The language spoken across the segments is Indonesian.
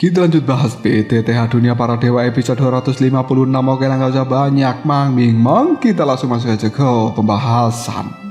Kita lanjut bahas PTTH Dunia Para Dewa episode 256. Oke lah, gak usah banyak mang, kita langsung masuk aja ke pembahasan.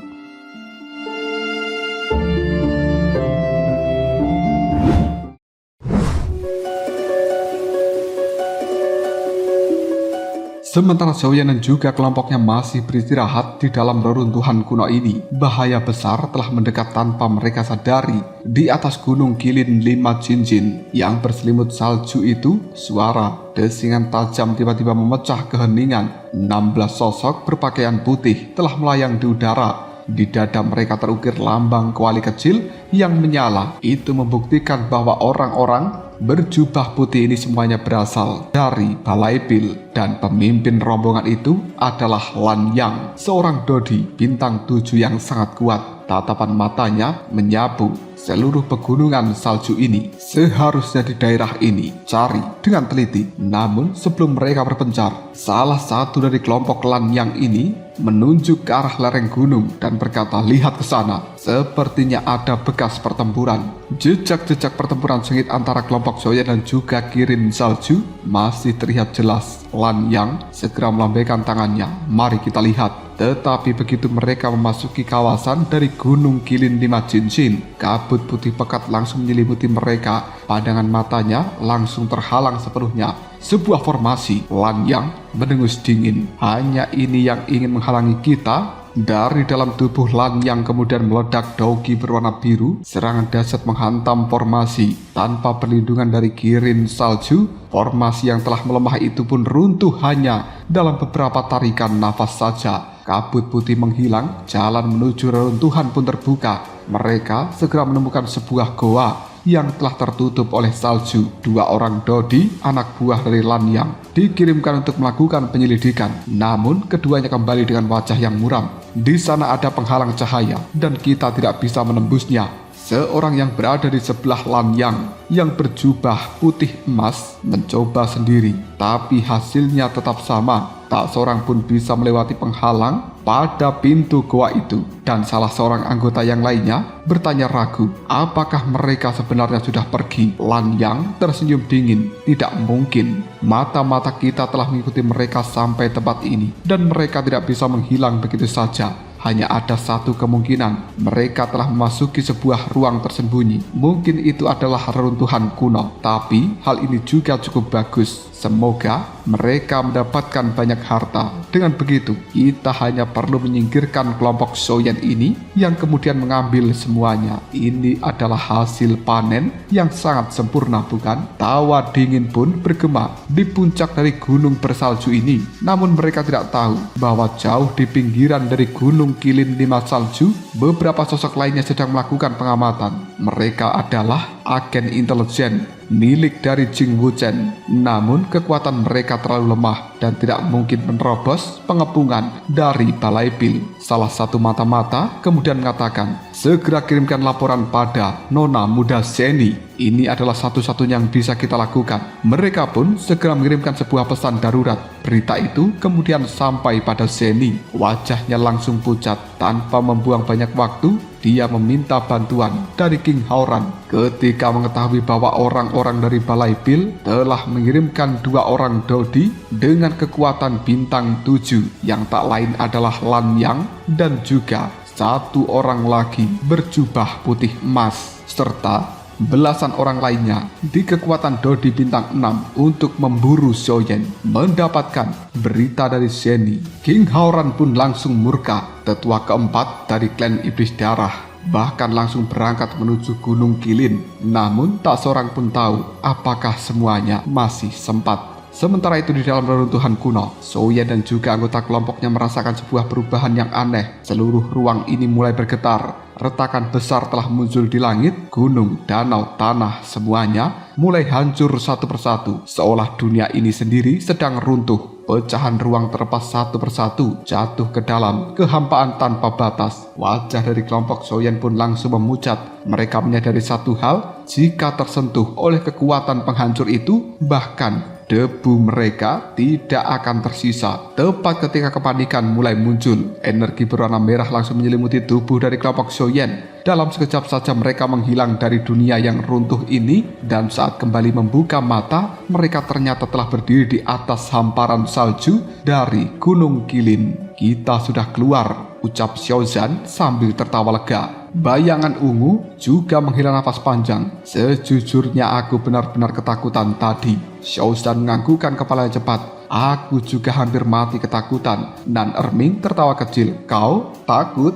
Sementara Xiaoyan dan juga kelompoknya masih beristirahat di dalam reruntuhan kuno ini, bahaya besar telah mendekat tanpa mereka sadari. Di atas gunung Qilin 5 Jinjin yang berselimut salju itu, suara desingan tajam tiba-tiba memecah keheningan. 16 sosok berpakaian putih telah melayang di udara. Di dada mereka terukir lambang kuali kecil yang menyala. Itu membuktikan bahwa orang-orang berjubah putih ini semuanya berasal dari Balai Pil, dan pemimpin rombongan itu adalah Lan Yang, seorang Dodi bintang 7 yang sangat kuat. Tatapan matanya menyapu seluruh pegunungan salju ini. Seharusnya di daerah ini cari dengan teliti. Namun sebelum mereka berpencar, salah satu dari kelompok Lan Yang ini menunjuk ke arah lereng gunung dan berkata, "Lihat ke sana. Sepertinya ada bekas pertempuran." Jejak-jejak pertempuran sengit antara kelompok Xiaoyan dan juga Kirin salju masih terlihat jelas. Lan Yang segera melambaikan tangannya. "Mari kita lihat." Tetapi begitu mereka memasuki kawasan dari gunung Qilin 5 Jinjin, kabut putih pekat langsung menyelimuti mereka. Pandangan matanya langsung terhalang sepenuhnya. Sebuah formasi. Lan Yang mendengus dingin. "Hanya ini yang ingin menghalangi kita?" Dari dalam tubuh Lan Yang kemudian meledak dauki berwarna biru. Serangan dahsyat menghantam formasi. Tanpa perlindungan dari Kirin salju, formasi yang telah melemah itu pun runtuh hanya dalam beberapa tarikan nafas saja. Kabut putih menghilang, jalan menuju reruntuhan pun terbuka. Mereka segera menemukan sebuah goa yang telah tertutup oleh salju. 2 orang Dodi, anak buah dari Lan Yang, dikirimkan untuk melakukan penyelidikan. Namun keduanya kembali dengan wajah yang muram. Di sana ada penghalang cahaya dan kita tidak bisa menembusnya. Seorang yang berada di sebelah Lan Yang yang berjubah putih emas mencoba sendiri, tapi hasilnya tetap sama. Tak seorang pun bisa melewati penghalang pada pintu goa itu. Dan salah seorang anggota yang lainnya bertanya ragu, apakah mereka sebenarnya sudah pergi? Lan Yang tersenyum dingin. Tidak mungkin. Mata-mata kita telah mengikuti mereka sampai tempat ini, dan mereka tidak bisa menghilang begitu saja. Hanya ada satu kemungkinan, mereka telah memasuki sebuah ruang tersembunyi. Mungkin itu adalah reruntuhan kuno, tapi hal ini juga cukup bagus. Semoga mereka mendapatkan banyak harta. Dengan begitu, kita hanya perlu menyingkirkan kelompok Xiaoyan ini yang kemudian mengambil semuanya. Ini adalah hasil panen yang sangat sempurna, bukan? Tawa dingin pun bergema di puncak dari gunung bersalju ini. Namun mereka tidak tahu bahwa jauh di pinggiran dari gunung Qilin 5 salju, beberapa sosok lainnya sedang melakukan pengamatan. Mereka adalah agen intelijen milik dari Jing Wuchen. Namun kekuatan mereka terlalu lemah dan tidak mungkin menerobos pengepungan dari Balai Pil. Salah satu mata-mata kemudian mengatakan, "Segera kirimkan laporan pada Nona Muda Zeni. Ini adalah satu-satunya yang bisa kita lakukan." Mereka pun segera mengirimkan sebuah pesan darurat. Berita itu kemudian sampai pada Zeni. Wajahnya langsung pucat. Tanpa membuang banyak waktu, dia meminta bantuan dari King Haoran. Ketika mengetahui bahwa orang-orang dari Balai Pil telah mengirimkan 2 orang Dodi dengan kekuatan bintang 7 yang tak lain adalah Lan Yang dan juga 1 orang lagi berjubah putih emas, serta belasan orang lainnya di kekuatan Dodi bintang 6 untuk memburu Xiaoyan. Mendapatkan berita dari Zeni, King Haoran pun langsung murka. Tetua keempat dari klan Iblis Darah bahkan langsung berangkat menuju Gunung Qilin. Namun tak seorang pun tahu apakah semuanya masih sempat. Sementara itu di dalam reruntuhan kuno, Xiaoyan dan juga anggota kelompoknya merasakan sebuah perubahan yang aneh. Seluruh ruang ini mulai bergetar. Retakan besar telah muncul di langit, gunung, danau, tanah, semuanya mulai hancur satu persatu. Seolah dunia ini sendiri sedang runtuh. Pecahan ruang terlepas satu persatu jatuh ke dalam kehampaan tanpa batas. Wajah dari kelompok Xiaoyan pun langsung memucat. Mereka menyadari satu hal, jika tersentuh oleh kekuatan penghancur itu, bahkan Debu mereka tidak akan tersisa. Tepat ketika kepanikan mulai muncul, energi berwarna merah langsung menyelimuti tubuh dari kelompok Xiaoyan. Dalam sekejap saja mereka menghilang dari dunia yang runtuh ini, dan saat kembali membuka mata, mereka ternyata telah berdiri di atas hamparan salju dari Gunung Qilin. "Kita sudah keluar," ucap Xiaozan sambil tertawa lega. Bayangan ungu juga menghela nafas panjang. "Sejujurnya aku benar-benar ketakutan tadi." Xiaozan menganggukkan kepalanya cepat. "Aku juga hampir mati ketakutan." Nan Erming tertawa kecil. "Kau takut?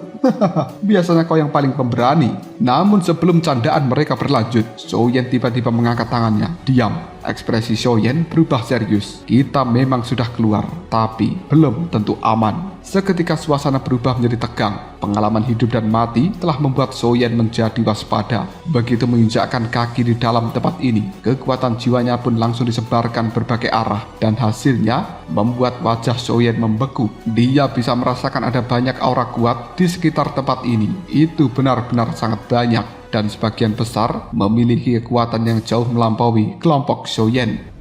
Biasanya kau yang paling pemberani." Namun sebelum candaan mereka berlanjut, Xiaoyan tiba-tiba mengangkat tangannya. "Diam." Ekspresi Xiaoyan berubah serius. "Kita memang sudah keluar, tapi belum tentu aman." Seketika suasana berubah menjadi tegang. Pengalaman hidup dan mati telah membuat Xiaoyan menjadi waspada. Begitu menginjakkan kaki di dalam tempat ini, kekuatan jiwanya pun langsung disebarkan berbagai arah, dan hasilnya membuat wajah Xiaoyan membeku. Dia bisa merasakan ada banyak aura kuat di sekitar tempat ini. Itu benar-benar sangat banyak, dan sebagian besar memiliki kekuatan yang jauh melampaui kelompok Xiaoyan.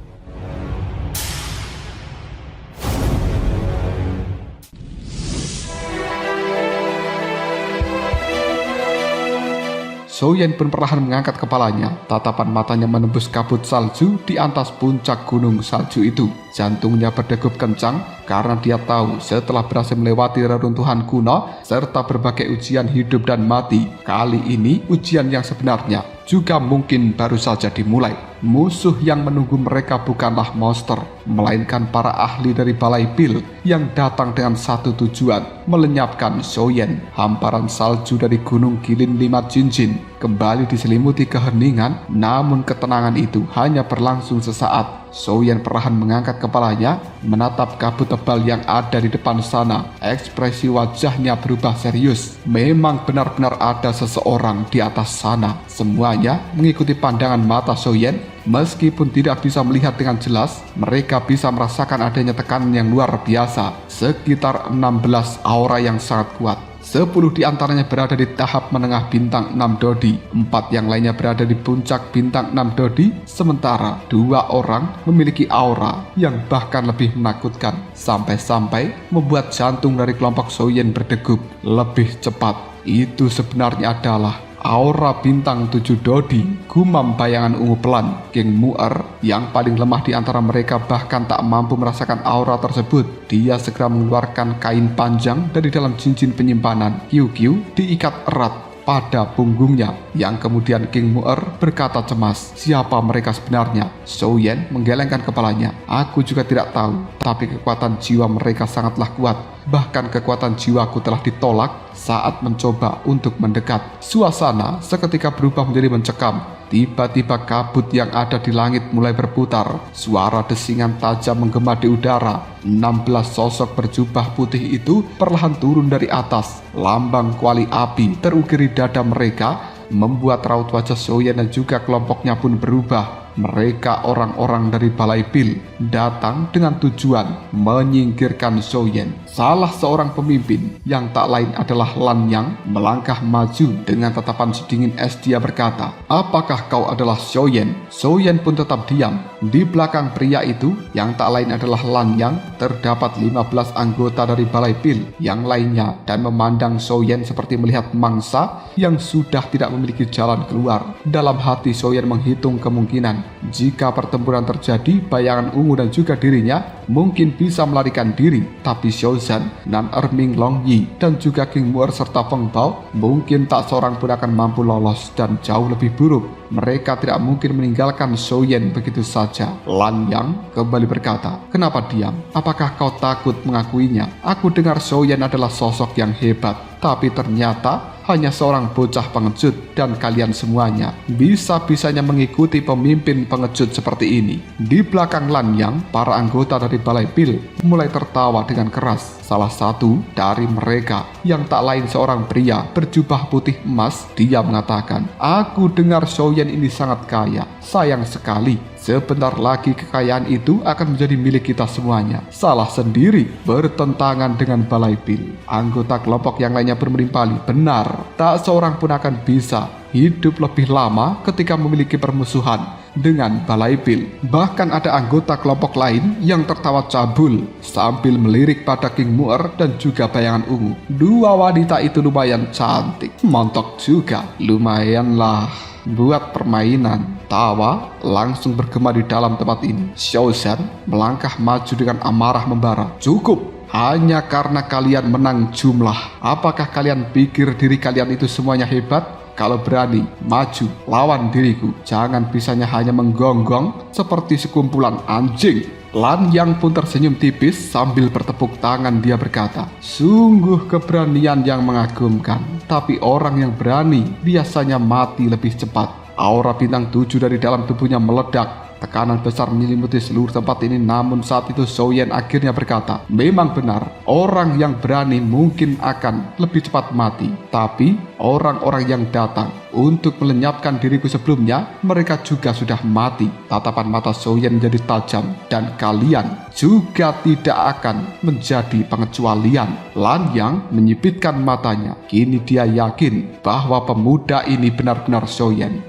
Xiaoyan pun perlahan mengangkat kepalanya. Tatapan matanya menembus kabut salju di atas puncak gunung salju itu. Jantungnya berdegup kencang karena dia tahu setelah berhasil melewati reruntuhan kuno serta berbagai ujian hidup dan mati, kali ini ujian yang sebenarnya juga mungkin baru saja dimulai. Musuh yang menunggu mereka bukanlah monster, melainkan para ahli dari Balai Pil yang datang dengan satu tujuan, melenyapkan Xiaoyan. Hamparan salju dari Gunung Qilin 5 Jinjin kembali diselimuti keheningan, namun ketenangan itu hanya berlangsung sesaat. Xiaoyan perlahan mengangkat kepalanya, menatap kabut tebal yang ada di depan sana. Ekspresi wajahnya berubah serius. Memang benar-benar ada seseorang di atas sana. Semuanya mengikuti pandangan mata Xiaoyan. Meskipun tidak bisa melihat dengan jelas, mereka bisa merasakan adanya tekanan yang luar biasa. Sekitar 16 aura yang sangat kuat. 10 di antaranya berada di tahap menengah bintang 6 Dodi, 4 yang lainnya berada di puncak bintang 6 Dodi, sementara 2 orang memiliki aura yang bahkan lebih menakutkan, sampai-sampai membuat jantung dari kelompok Xiaoyan berdegup lebih cepat. Itu sebenarnya adalah aura bintang 7 Dodi, gumam bayangan ungu pelan. King Mu'er yang paling lemah di antara mereka bahkan tak mampu merasakan aura tersebut. Dia segera mengeluarkan kain panjang dari dalam cincin penyimpanan. QQ diikat erat pada punggungnya, yang kemudian King Mu'er berkata cemas, "Siapa mereka sebenarnya?" Xiaoyan menggelengkan kepalanya. "Aku juga tidak tahu, tapi kekuatan jiwa mereka sangatlah kuat. Bahkan kekuatan jiwaku telah ditolak saat mencoba untuk mendekat." Suasana seketika berubah menjadi mencekam. Tiba-tiba kabut yang ada di langit mulai berputar. Suara desingan tajam menggema di udara. 16 sosok berjubah putih itu perlahan turun dari atas. Lambang kuali api terukir di dada mereka, membuat raut wajah Xiaoyan dan juga kelompoknya pun berubah. Mereka orang-orang dari Balai Pil datang dengan tujuan menyingkirkan Xiaoyan. Salah seorang pemimpin yang tak lain adalah Lan Yang melangkah maju dengan tatapan sedingin es. Dia berkata, "Apakah kau adalah Xiaoyan?" Xiaoyan pun tetap diam. Di belakang pria itu yang tak lain adalah Lan Yang terdapat 15 anggota dari Balai Pil yang lainnya, dan memandang Xiaoyan seperti melihat mangsa yang sudah tidak memiliki jalan keluar. Dalam hati Xiaoyan menghitung kemungkinan jika pertempuran terjadi, bayangan ungu dan juga dirinya mungkin bisa melarikan diri, tapi Xiaozan, Nan Erming, Long Yi, dan juga King Mu'er serta Feng Bao mungkin tak seorang pun akan mampu lolos, dan jauh lebih buruk, mereka tidak mungkin meninggalkan Xiaoyan begitu saja. Lan Yang kembali berkata, "Kenapa diam? Apakah kau takut mengakuinya? Aku dengar Xiaoyan adalah sosok yang hebat, tapi ternyata hanya seorang bocah pengecut, dan kalian semuanya bisa-bisanya mengikuti pemimpin pengecut seperti ini." Di belakang Lan Yang, para anggota dari Balai Pil mulai tertawa dengan keras. Salah satu dari mereka yang tak lain seorang pria berjubah putih emas, dia mengatakan, "Aku dengar Xiaoyan ini sangat kaya. Sayang sekali, sebentar lagi kekayaan itu akan menjadi milik kita semuanya." Salah sendiri, bertentangan dengan Balai Pil. Anggota kelompok yang lainnya pun menimpali, "Benar, tak seorang pun akan bisa hidup lebih lama ketika memiliki permusuhan. dengan balai pil. Bahkan ada anggota kelompok lain yang tertawa cabul sambil melirik pada King Muir dan juga bayangan ungu. Dua wanita itu lumayan cantik, montok juga, lumayanlah buat permainan. Tawa langsung bergema di dalam tempat ini. Xiao Zhan melangkah maju dengan amarah membara. Cukup, hanya karena kalian menang jumlah. Apakah kalian pikir diri kalian itu semuanya hebat? Kalau berani, maju, lawan diriku. Jangan bisanya hanya menggonggong seperti sekumpulan anjing. Lan Yang pun tersenyum tipis sambil bertepuk tangan. Dia berkata, sungguh keberanian yang mengagumkan. Tapi orang yang berani biasanya mati lebih cepat. Aura bintang 7 dari dalam tubuhnya meledak. Tekanan besar menyelimuti seluruh tempat ini. Namun saat itu Zhou Yan akhirnya berkata, memang benar, orang yang berani mungkin akan lebih cepat mati. Tapi orang-orang yang datang untuk melenyapkan diriku sebelumnya, mereka juga sudah mati. Tatapan mata Zhou Yan menjadi tajam. Dan kalian juga tidak akan menjadi pengecualian. Lan Yang menyipitkan matanya. Kini dia yakin bahwa pemuda ini benar-benar Zhou Yan.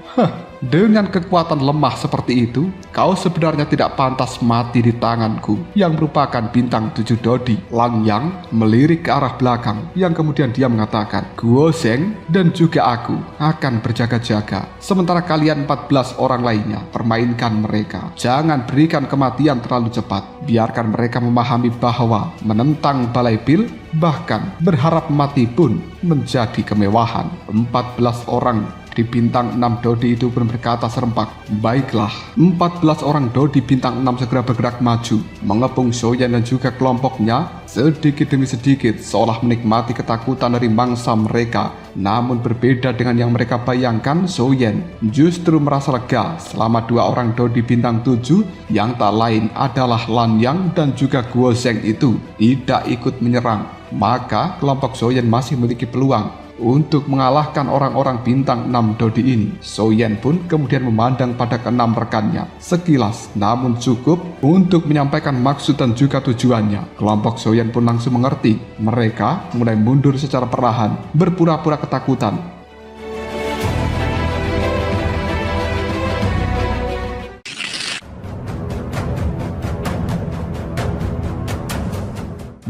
Dengan kekuatan lemah seperti itu, kau sebenarnya tidak pantas mati di tanganku yang merupakan bintang 7 Dodi. Lan Yang melirik ke arah belakang yang kemudian dia mengatakan, Guo Zheng dan juga aku akan berjaga-jaga. Sementara kalian 14 orang lainnya, permainkan mereka. Jangan berikan kematian terlalu cepat. Biarkan mereka memahami bahwa menentang balai pil, bahkan berharap mati pun menjadi kemewahan. 14 orang di bintang 6 Dodi itu pun berkata serempak, baiklah. 14 orang Dodi bintang 6 segera bergerak maju, mengepung Zhou Yan dan juga kelompoknya. Sedikit demi sedikit seolah menikmati ketakutan dari mangsa mereka. Namun berbeda dengan yang mereka bayangkan, Zhou Yan justru merasa lega selama 2 orang Dodi bintang 7 yang tak lain adalah Lan Yang dan juga Guo Zheng itu tidak ikut menyerang. Maka kelompok Zhou Yan masih memiliki peluang untuk mengalahkan orang-orang bintang 6 Dodi ini. Zhou Yan pun kemudian memandang pada keenam rekannya sekilas, namun cukup untuk menyampaikan maksud dan juga tujuannya. Kelompok Zhou Yan pun langsung mengerti. Mereka mulai mundur secara perlahan, berpura-pura ketakutan.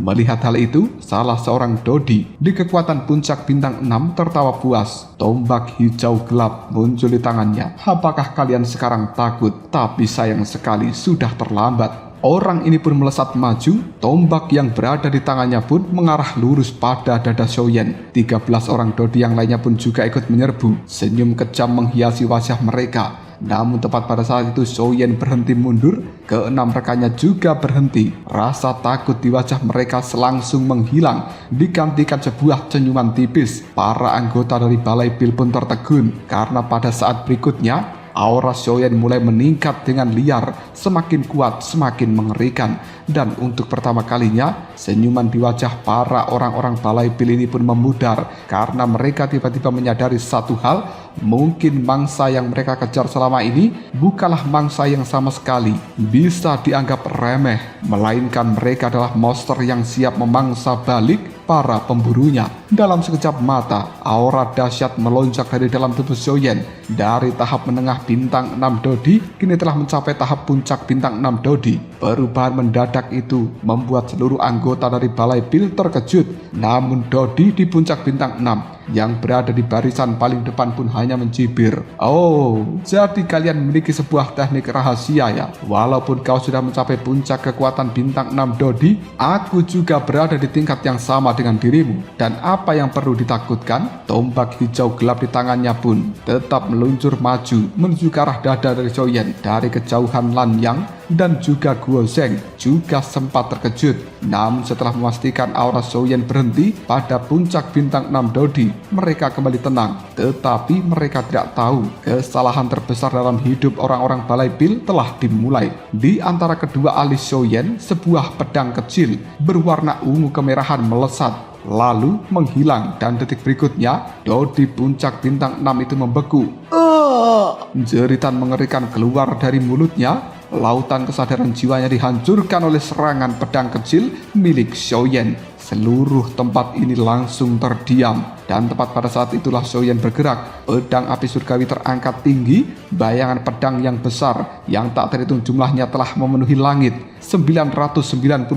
Melihat hal itu, salah seorang Dodi di kekuatan puncak bintang 6 tertawa puas. Tombak hijau gelap muncul di tangannya. Apakah kalian sekarang takut? Tapi sayang sekali sudah terlambat. Orang ini pun melesat maju. Tombak yang berada di tangannya pun mengarah lurus pada dada Zhou Yan. 13 orang Dodi yang lainnya pun juga ikut menyerbu. Senyum kejam menghiasi wajah mereka. Namun tepat pada saat itu Zhou Yan berhenti mundur, keenam rekannya juga berhenti. Rasa takut di wajah mereka selangsung menghilang, digantikan sebuah senyuman tipis. Para anggota dari balai pil pun tertegun, karena pada saat berikutnya aura Zhou Yan mulai meningkat dengan liar, semakin kuat, semakin mengerikan. Dan untuk pertama kalinya, senyuman di wajah para orang-orang balai pil ini pun memudar, karena mereka tiba-tiba menyadari satu hal. Mungkin mangsa yang mereka kejar selama ini bukanlah mangsa yang sama sekali bisa dianggap remeh, melainkan mereka adalah monster yang siap memangsa balik para pemburunya. Dalam sekejap mata, aura dahsyat melonjak dari dalam tubuh Zhou Yan. Dari tahap menengah bintang 6 Dodi, kini telah mencapai tahap puncak bintang 6 Dodi. Perubahan mendadak itu membuat seluruh anggota dari balai pil terkejut. Namun Dodi di puncak bintang 6 yang berada di barisan paling depan pun hanya mencibir. Oh, jadi kalian memiliki sebuah teknik rahasia ya? Walaupun kau sudah mencapai puncak kekuatan bintang 6 Dodi, aku juga berada di tingkat yang sama dengan dirimu. Dan apa yang perlu ditakutkan? Tombak hijau gelap di tangannya pun tetap meluncur maju menuju ke arah dada dari Zhou Yan. Dari kejauhan Lan Yang dan juga Guo Zheng juga sempat terkejut. Namun setelah memastikan aura Zhou Yan berhenti pada puncak bintang 6 Dodi, mereka kembali tenang. Tetapi mereka tidak tahu kesalahan terbesar dalam hidup orang-orang balai pil telah dimulai. Di antara kedua alis Zhou Yan, sebuah pedang kecil berwarna ungu kemerahan melesat, lalu menghilang, dan detik berikutnya Dodi puncak bintang 6 itu membeku. Jeritan mengerikan keluar dari mulutnya. lautan kesadaran jiwanya dihancurkan oleh serangan pedang kecil milik Xiaoyan. Seluruh tempat ini langsung terdiam, dan tepat pada saat itulah Xiaoyan bergerak. Pedang api surgawi terangkat tinggi, bayangan pedang yang besar yang tak terhitung jumlahnya telah memenuhi langit. 999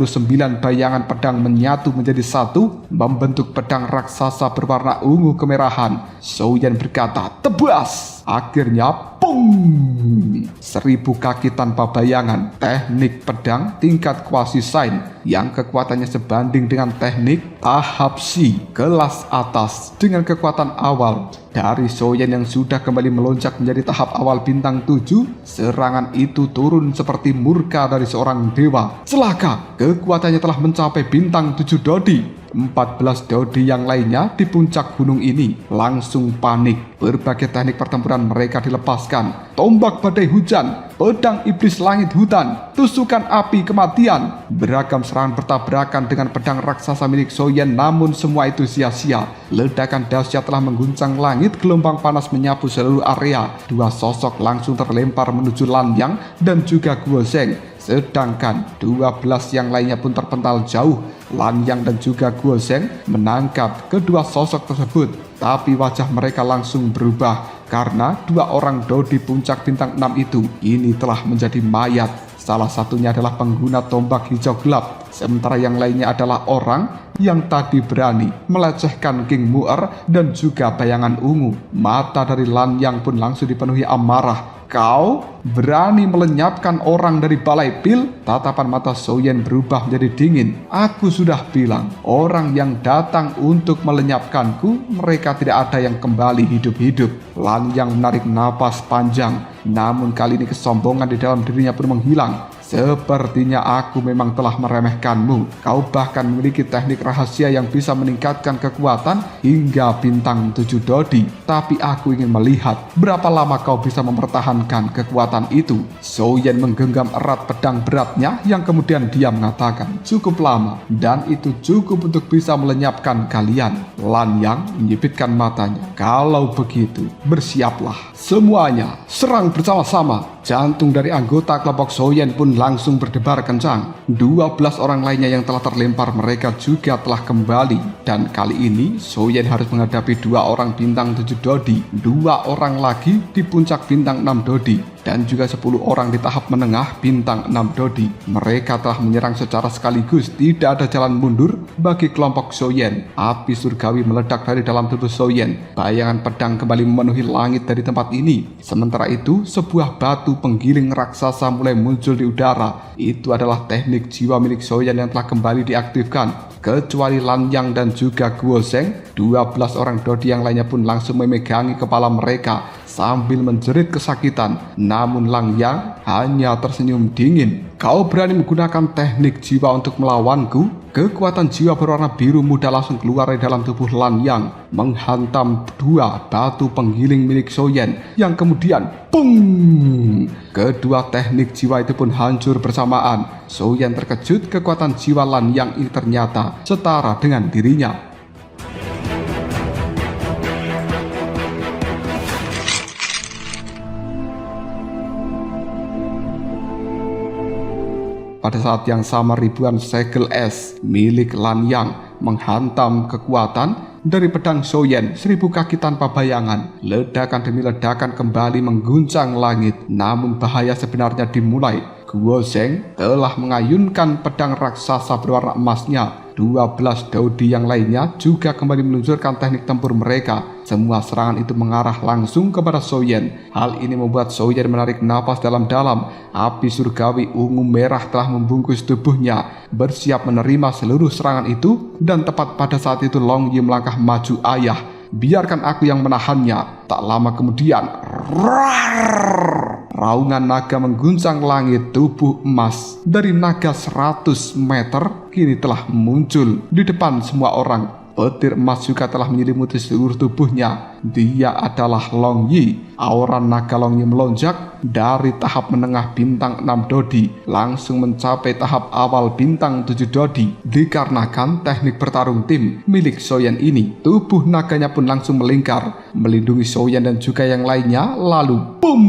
bayangan pedang menyatu menjadi satu, membentuk pedang raksasa berwarna ungu kemerahan. Xiaoyan berkata, "Tebas!" Akhirnya, pung! 1000 kaki tanpa bayangan. Teknik pedang tingkat kuasi Sain yang kekuatannya sebanding dengan teknik tahap Si kelas atas dengan kekuatan awal dari Xiaoyan yang sudah kembali melonjak menjadi tahap awal bintang 7. Serangan itu turun seperti murka dari seorang dewa. Celaka, kekuatannya telah mencapai bintang 7 Dodi. 14 Dodi yang lainnya di puncak gunung ini langsung panik. Berbagai teknik pertempuran mereka dilepaskan. Tombak badai hujan, pedang iblis langit hutan, tusukan api kematian. Beragam serangan bertabrakan dengan pedang raksasa milik Xiaoyan, namun semua itu sia-sia. Ledakan dahsyat telah mengguncang langit, gelombang panas menyapu seluruh area. Dua sosok langsung terlempar menuju Lanyang dan juga Guo Zheng. Sedangkan 12 yang lainnya pun terpental jauh. Lanyang dan juga Guo Zheng menangkap kedua sosok tersebut, tapi wajah mereka langsung berubah karena dua orang Dodi puncak bintang 6 itu ini telah menjadi mayat. Salah satunya adalah pengguna tombak hijau gelap, sementara yang lainnya adalah orang yang tadi berani melecehkan King Mu'er dan juga bayangan ungu. Mata dari Lanyang pun langsung dipenuhi amarah. Kau berani melenyapkan orang dari balai pil? Tatapan mata Xiaoyan berubah menjadi dingin. Aku sudah bilang, orang yang datang untuk melenyapkanku, mereka tidak ada yang kembali hidup-hidup. Lanyang menarik napas panjang, namun kali ini kesombongan di dalam dirinya pun menghilang. Sepertinya aku memang telah meremehkanmu. Kau bahkan memiliki teknik rahasia yang bisa meningkatkan kekuatan hingga bintang 7 Dodi. Tapi aku ingin melihat berapa lama kau bisa mempertahankan kekuatan itu. Xiaoyan menggenggam erat pedang beratnya yang kemudian dia mengatakan, "Cukup lama, dan itu cukup untuk bisa melenyapkan kalian." Lanyang menyipitkan matanya. "Kalau begitu, bersiaplah. Semuanya serang bersama-sama." Jantung dari anggota kelompok Xiaoyan pun langsung berdebar kencang. 12 orang lainnya yang telah terlempar mereka juga telah kembali. Dan kali ini Xiaoyan harus menghadapi 2 orang bintang 7 Dodi, 2 orang lagi di puncak bintang 6 Dodi, dan juga 10 orang di tahap menengah bintang 6 Dodi. Mereka telah menyerang secara sekaligus, tidak ada jalan mundur bagi kelompok Xiaoyan. Api surgawi meledak dari dalam tubuh Xiaoyan. Bayangan pedang kembali memenuhi langit dari tempat ini. Sementara itu, sebuah batu penggiling raksasa mulai muncul di udara. Itu adalah teknik jiwa milik Xiaoyan yang telah kembali diaktifkan. Kecuali Lanyang dan juga Guo Zheng, 12 orang Dodi yang lainnya pun langsung memegangi kepala mereka sambil menjerit kesakitan. Namun Lanyang hanya tersenyum dingin. "Kau berani menggunakan teknik jiwa untuk melawanku?" Kekuatan jiwa berwarna biru muda langsung keluar dari dalam tubuh Lanyang, menghantam 2 batu penggiling milik Xiaoyan yang kemudian pung! Kedua teknik jiwa itu pun hancur bersamaan. Xiaoyan terkejut, kekuatan jiwa Lanyang ini ternyata setara dengan dirinya. Pada saat yang sama, ribuan segel es milik Lanyang menghantam kekuatan dari pedang Xiaoyan 1000 kaki tanpa bayangan. Ledakan demi ledakan kembali mengguncang langit. Namun bahaya sebenarnya dimulai. Guo Zheng telah mengayunkan pedang raksasa berwarna emasnya. 12 Dodi yang lainnya juga kembali meluncurkan teknik tempur mereka. Semua serangan itu mengarah langsung kepada Xiaoyan. Hal ini membuat Xiaoyan menarik napas dalam-dalam. Api surgawi ungu merah telah membungkus tubuhnya, bersiap menerima seluruh serangan itu. Dan tepat pada saat itu Long Yi melangkah maju. "Ayah, biarkan aku yang menahannya." Tak lama kemudian, raungan naga mengguncang langit. Tubuh emas dari naga 100 meter kini telah muncul di depan semua orang. Petir emas juga telah menyelimuti seluruh tubuhnya. Dia adalah Long Yi. Aura naga Long Yi melonjak dari tahap menengah bintang 6 Dodi langsung mencapai tahap awal bintang 7 Dodi. Dikarenakan teknik bertarung tim milik Soyan ini, tubuh naganya pun langsung melingkar melindungi Soyan dan juga yang lainnya. Lalu boom,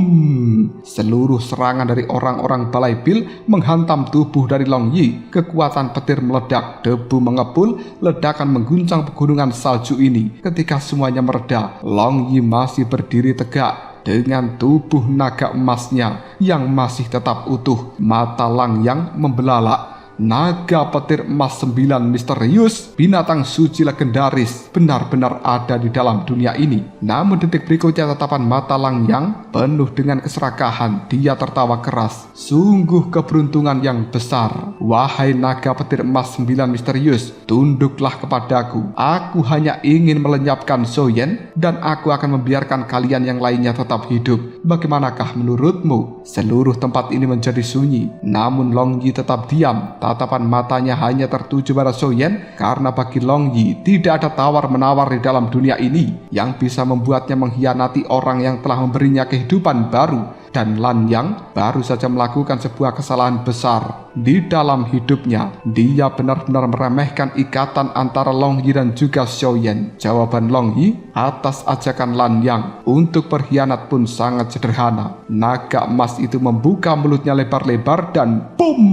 seluruh serangan dari orang-orang Balai Pil menghantam tubuh dari Long Yi. Kekuatan petir meledak, debu mengepul, ledakan mengguncang pegunungan salju ini. Ketika semuanya mereda, Long Yi masih berdiri tegak dengan tubuh naga emasnya yang masih tetap utuh. Mata Lang Yang membelalak. Naga petir emas 9 misterius, binatang suci legendaris, benar-benar ada di dalam dunia ini. Namun detik berikutnya tatapan mata Lang Yang penuh dengan keserakahan. Dia tertawa keras. Sungguh keberuntungan yang besar. Wahai naga petir emas 9 misterius, tunduklah kepadaku. Aku hanya ingin melenyapkan Soyan dan aku akan membiarkan kalian yang lainnya tetap hidup. Bagaimanakah menurutmu? Seluruh tempat ini menjadi sunyi, namun Long Yi tetap diam. Tatapan matanya hanya tertuju pada Soyan karena bagi Long Yi tidak ada tawar-menawar di dalam dunia ini yang bisa membuatnya mengkhianati orang yang telah memberinya kehidupan baru. Dan Lan Yang baru saja melakukan sebuah kesalahan besar di dalam hidupnya. Dia benar-benar meremehkan ikatan antara Long Yi dan juga Soyan. Jawaban Long Yi atas ajakan Lan Yang untuk berkhianat pun sangat sederhana. Naga emas itu membuka mulutnya lebar-lebar dan boom!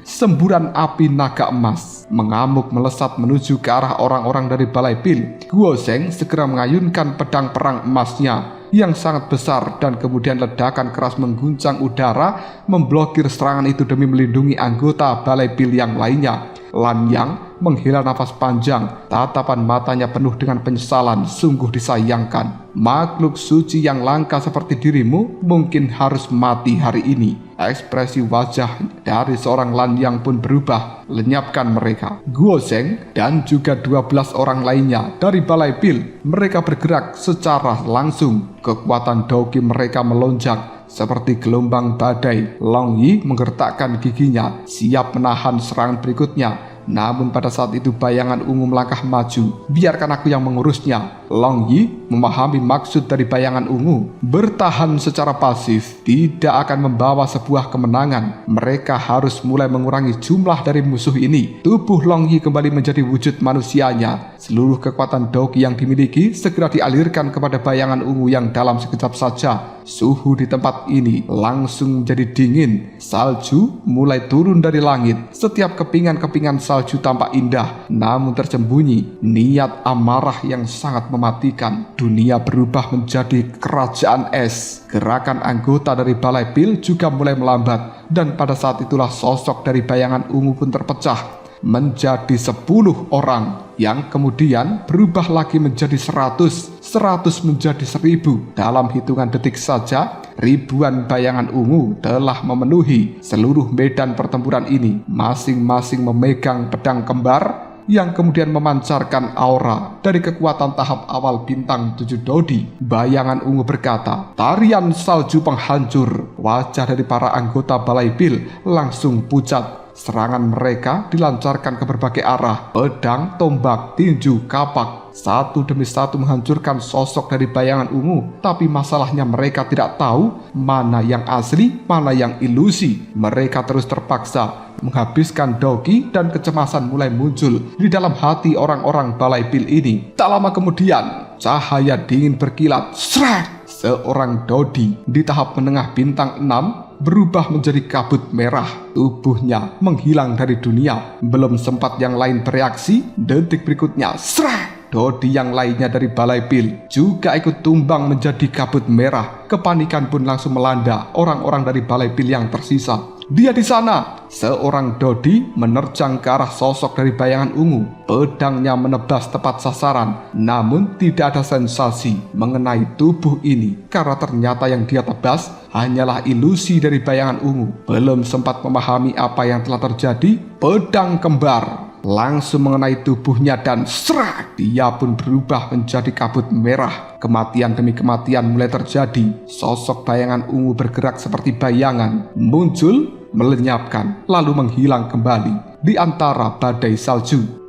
Semburan api naga emas mengamuk melesat menuju ke arah orang-orang dari Balai Pil. Guo Zheng segera mengayunkan pedang perang emasnya yang sangat besar dan kemudian ledakan keras mengguncang udara memblokir serangan itu demi melindungi anggota Balai Pil yang lainnya. Lan Yang menghela nafas panjang, tatapan matanya penuh dengan penyesalan. Sungguh disayangkan, makhluk suci yang langka seperti dirimu mungkin harus mati hari ini. Ekspresi wajah dari seorang Lan Yang pun berubah. Lenyapkan mereka. Guo Zheng dan juga 12 orang lainnya dari Balai Pil, mereka bergerak secara langsung. Kekuatan Doqi mereka melonjak seperti gelombang badai. Long Yi menggertakkan giginya, siap menahan serangan berikutnya. Namun pada saat itu bayangan ungu melangkah maju. Biarkan aku yang mengurusnya. Long Yi memahami maksud dari bayangan ungu. Bertahan secara pasif tidak akan membawa sebuah kemenangan. Mereka harus mulai mengurangi jumlah dari musuh ini. Tubuh Long Yi kembali menjadi wujud manusianya. Seluruh kekuatan Doqi yang dimiliki segera dialirkan kepada bayangan ungu yang dalam sekejap saja. Suhu di tempat ini langsung menjadi dingin. Salju mulai turun dari langit. Setiap kepingan-kepingan salju tampak indah, namun tersembunyi niat amarah yang sangat mematikan. Dunia berubah menjadi kerajaan es. Gerakan anggota dari Balai Pil juga mulai melambat, dan pada saat itulah sosok dari bayangan ungu pun terpecah menjadi 10 orang yang kemudian berubah lagi menjadi 100 menjadi 1000. Dalam hitungan detik saja, ribuan bayangan ungu telah memenuhi seluruh medan pertempuran ini. Masing-masing memegang pedang kembar yang kemudian memancarkan aura dari kekuatan tahap awal bintang 7 Dodi. Bayangan ungu berkata, "Tarian salju penghancur." Wajah dari para anggota Balai Pil langsung pucat. Serangan mereka dilancarkan ke berbagai arah. Pedang, tombak, tinju, kapak, satu demi satu menghancurkan sosok dari bayangan ungu. Tapi masalahnya mereka tidak tahu mana yang asli, mana yang ilusi. Mereka terus terpaksa menghabiskan Doqi dan kecemasan mulai muncul di dalam hati orang-orang Balai Pil ini. Tak lama kemudian, cahaya dingin berkilat. Srak! Seorang Dodi di tahap menengah bintang 6 berubah menjadi kabut merah. Tubuhnya menghilang dari dunia. Belum sempat yang lain bereaksi, detik berikutnya, srak! Dodi yang lainnya dari Balai Pil juga ikut tumbang menjadi kabut merah. Kepanikan pun langsung melanda orang-orang dari Balai Pil yang tersisa. Dia di sana. Seorang Dodi menerjang ke arah sosok dari bayangan ungu. Pedangnya menebas tepat sasaran, namun tidak ada sensasi mengenai tubuh ini karena ternyata yang dia tebas hanyalah ilusi dari bayangan ungu. Belum sempat memahami apa yang telah terjadi, pedang kembar langsung mengenai tubuhnya dan serak, dia pun berubah menjadi kabut merah. Kematian demi kematian mulai terjadi. Sosok bayangan ungu bergerak seperti bayangan, muncul, melenyapkan, lalu menghilang kembali di antara badai salju.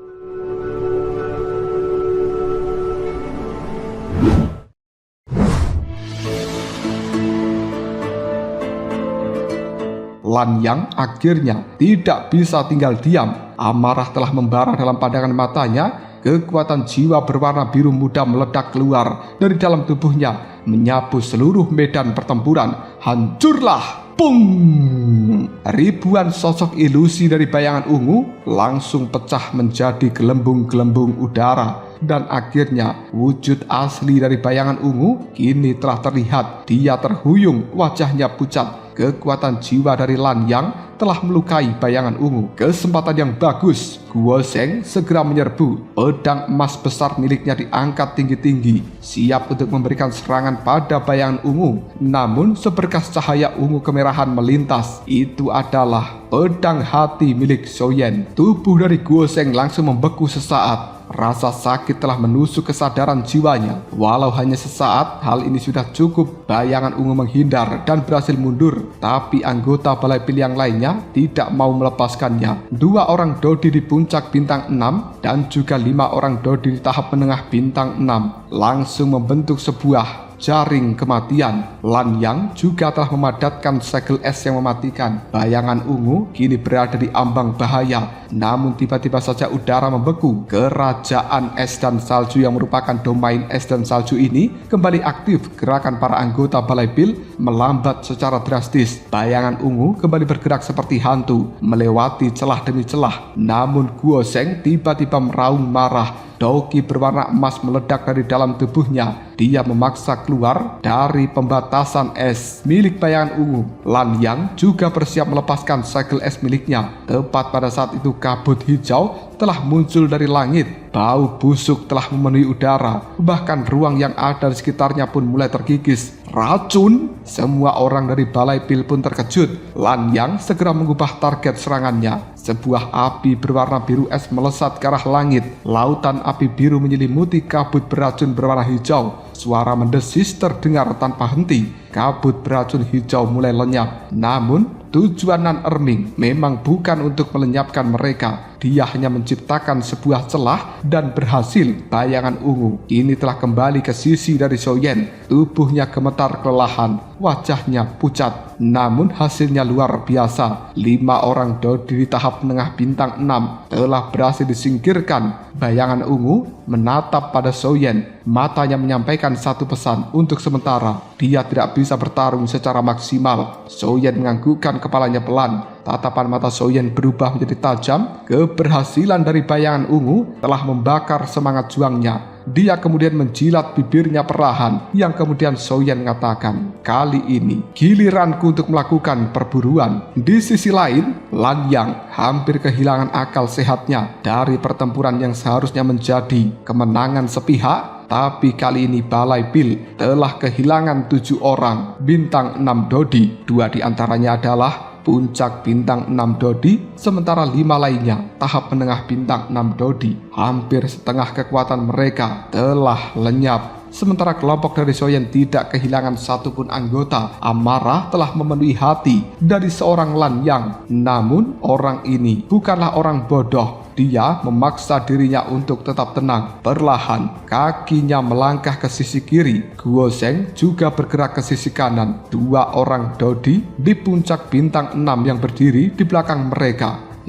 Lan Yang akhirnya tidak bisa tinggal diam. Amarah telah membara dalam pandangan matanya. Kekuatan jiwa berwarna biru muda meledak keluar dari dalam tubuhnya, menyapu seluruh medan pertempuran. Hancurlah! Pung! Ribuan sosok ilusi dari bayangan ungu langsung pecah menjadi gelembung-gelembung udara. Dan akhirnya wujud asli dari bayangan ungu kini telah terlihat. Dia terhuyung, wajahnya pucat. Kekuatan jiwa dari Lan Yang telah melukai bayangan ungu. Kesempatan yang bagus. Guo Zheng segera menyerbu. Pedang emas besar miliknya diangkat tinggi-tinggi, siap untuk memberikan serangan pada bayangan ungu. Namun seberkas cahaya ungu kemerahan melintas. Itu adalah pedang hati milik Zhou Yan. Tubuh dari Guo Zheng langsung membeku sesaat. Rasa sakit telah menusuk kesadaran jiwanya. Walau hanya sesaat, hal ini sudah cukup. Bayangan ungu menghindar dan berhasil mundur. Tapi anggota balai pil yang lainnya tidak mau melepaskannya. 2 orang Dodi di puncak bintang 6 dan juga 5 orang Dodi di tahap menengah bintang 6 langsung membentuk sebuah jaring kematian. Lan Yang juga telah memadatkan segel es yang mematikan. Bayangan ungu kini berada di ambang bahaya. Namun tiba-tiba saja udara membeku. Kerajaan es dan salju yang merupakan domain es dan salju ini kembali aktif. Gerakan para anggota balai pil melambat secara drastis. Bayangan ungu kembali bergerak seperti hantu, melewati celah demi celah. Namun Guo Zheng tiba-tiba meraung marah. Doki berwarna emas meledak dari dalam tubuhnya. Dia memaksa keluar dari pembatasan es milik bayangan ungu. Lan Yang juga bersiap melepaskan segel es miliknya. Tepat pada saat itu kabut hijau telah muncul dari langit. Bau busuk telah memenuhi udara. Bahkan ruang yang ada di sekitarnya pun mulai terkikis. Racun? Semua orang dari balai pil pun terkejut. Lan Yang segera mengubah target serangannya. Sebuah api berwarna biru es melesat ke arah langit. Lautan api biru menyelimuti kabut beracun berwarna hijau. Suara mendesis terdengar tanpa henti. Kabut beracun hijau mulai lenyap. Namun tujuan Nan Erming memang bukan untuk melenyapkan mereka. Dia hanya menciptakan sebuah celah dan berhasil. Bayangan ungu ini telah kembali ke sisi dari Zhou Yan. Tubuhnya gemetar kelelahan, wajahnya pucat. Namun hasilnya luar biasa. 5 orang Dodi di tahap menengah bintang 6 telah berhasil disingkirkan. Bayangan ungu menatap pada Zhou Yan. Matanya menyampaikan satu pesan untuk sementara. Dia tidak bisa bertarung secara maksimal. Zhou Yan menganggukkan kepalanya pelan. Tatapan mata Zhou Yan berubah menjadi tajam. Keberhasilan dari bayangan ungu telah membakar semangat juangnya. Dia kemudian menjilat bibirnya perlahan, yang kemudian Zhou Yan mengatakan, kali ini giliranku untuk melakukan perburuan. Di sisi lain, Lan Yang hampir kehilangan akal sehatnya dari pertempuran yang seharusnya menjadi kemenangan sepihak. Tapi kali ini balai pil telah kehilangan 7 orang bintang 6 Dodi. 2 diantaranya adalah puncak bintang 6 Dodi, sementara 5 lainnya tahap menengah bintang 6 Dodi. Hampir setengah kekuatan mereka telah lenyap. Sementara kelompok dari Zhou Yan tidak kehilangan satupun anggota. Amarah telah memenuhi hati dari seorang Lan Yang. Namun orang ini bukanlah orang bodoh. Dia memaksa dirinya untuk tetap tenang. Perlahan kakinya melangkah ke sisi kiri. Guo Zheng juga bergerak ke sisi kanan. 2 orang Dodi di puncak bintang 6 yang berdiri di belakang mereka. 5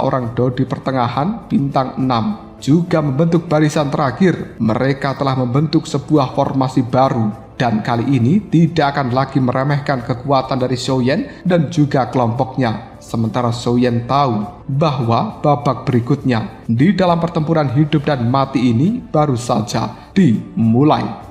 orang Dodi pertengahan bintang 6 juga membentuk barisan terakhir. Mereka telah membentuk sebuah formasi baru. Dan kali ini tidak akan lagi meremehkan kekuatan dari Zhou Yan dan juga kelompoknya. Sementara Zhou Yan tahu bahwa babak berikutnya di dalam pertempuran hidup dan mati ini baru saja dimulai.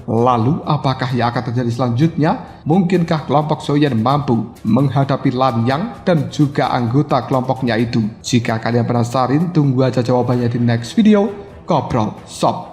Lalu apakah yang akan terjadi selanjutnya? Mungkinkah kelompok Zhou Yan mampu menghadapi Lan Yang dan juga anggota kelompoknya itu? Jika kalian penasaran, tunggu aja jawabannya di next video. Ngobrol Sob.